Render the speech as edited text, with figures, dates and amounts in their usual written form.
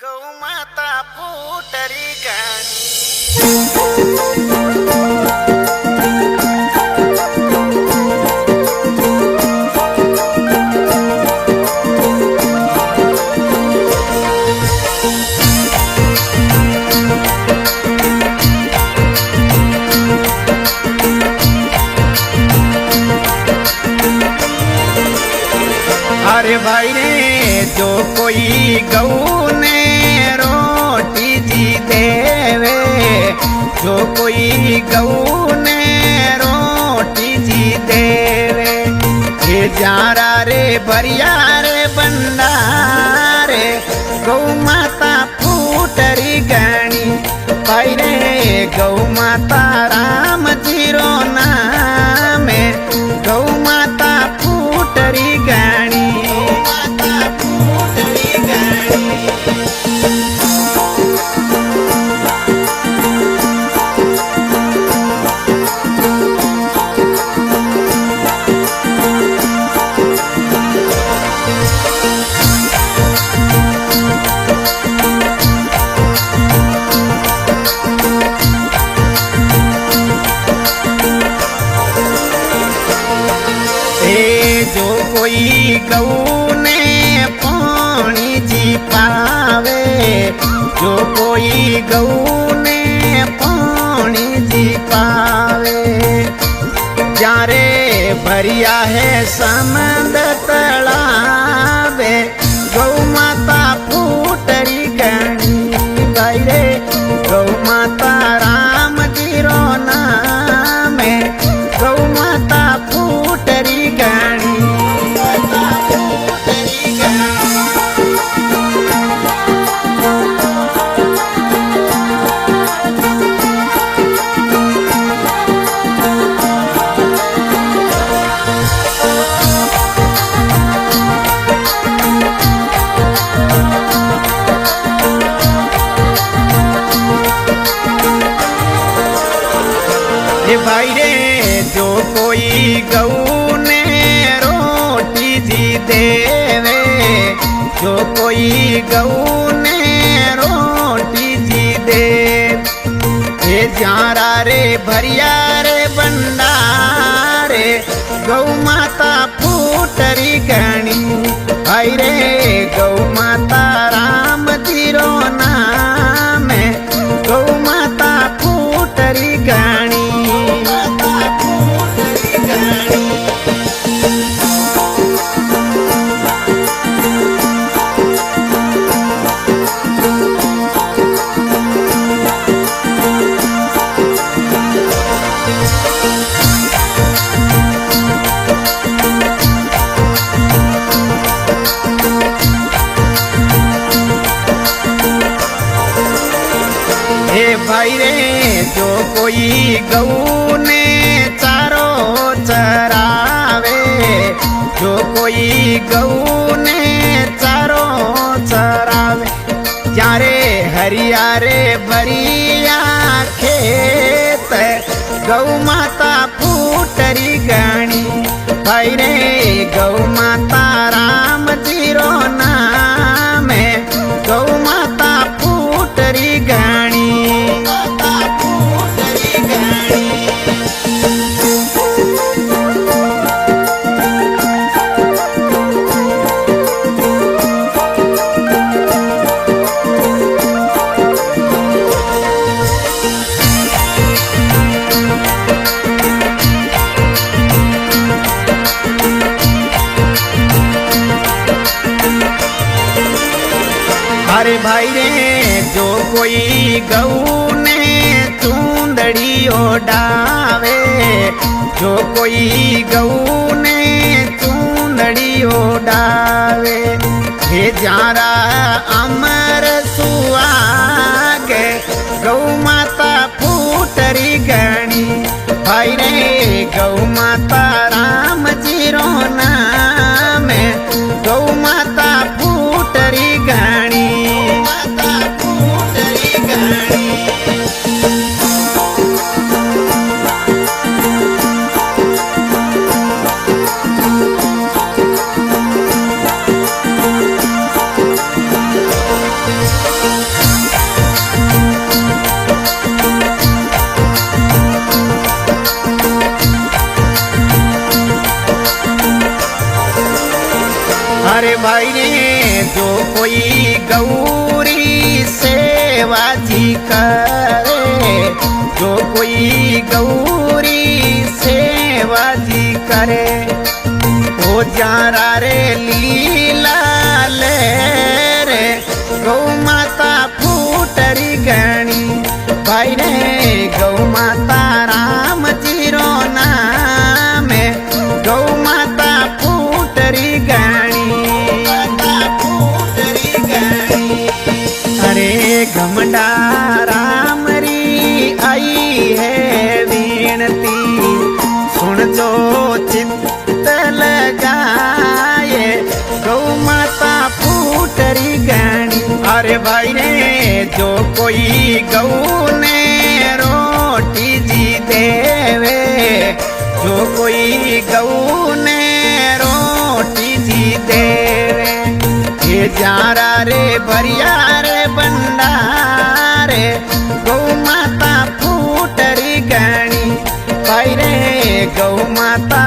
गौ माता फूटरी गाणी। अरे भाई रे जो कोई गऊ ने रोटी जी देवे, जो कोई गऊ ने रोटी जी देवे, ये जारा रे बरिया रे बंडारे गौ माता फूटरी गाणी। भाई रे गौ माता राम जीरो नाम गौ माता फूटरी गाणी। जो कोई गऊ ने पानी जी पावे, जो कोई गऊ ने पानी जी पावे, जारे भरिया है समंद तलावे गौ माता फूटरी गाणी। भाई रे गौ माता राम जीरो नाम गौ माता फूटरी गाणी। भाई रे जो कोई गऊ ने रोटी जी देवे, जो कोई गऊ ने रोटी जी दे, ये जारा रे भरिया रे बंडारे गौ माता फूटरी गाणी। भाई रे गौ माता राम जीरो नाम गौ माता फूटरी गाणी। भाई रे जो कोई गऊ ने चारो चरावे, जो कोई गऊ ने चारो चरावे, यारे हरिया रे बरिया खेत गौ माता फूटरी गाणी। भाई रे गौ माता राम जीरो नाम गौ माता फूटरी गाणी। अरे भाई रे जो कोई गऊ ने चूंदड़ी ओढ़ावे, जो कोई गऊ ने चूंदड़ी ओढ़ावे, हे जारा अमर सुहाग गौ माता फूटरी गाणी। भाई रे गौ माता राम जीरो नाम गौ माता फूटरी गाणी। भाई रे जो कोई गौरी सेवा जी करे, जो कोई गौरी सेवा जी करे, हो जारा रे लीला ले रे गौ माता फूटरी गणी। भाई रे गौ माता राम जी रो नाम है, गौ माता फूटरी गणी, फूटरी गणी। अरे घमंडा राम री आई है विनती, सुन जो चित्त लगाए गौ माता फूटरी गणी। अरे भाई रे जो कोई गौ ने रोटी जी देवे, जो कोई गौ ने रोटी जी देवे, ये जारा रे भरिया रे भंडारे गौ माता फूटरी गणी। भाई रे गौ माता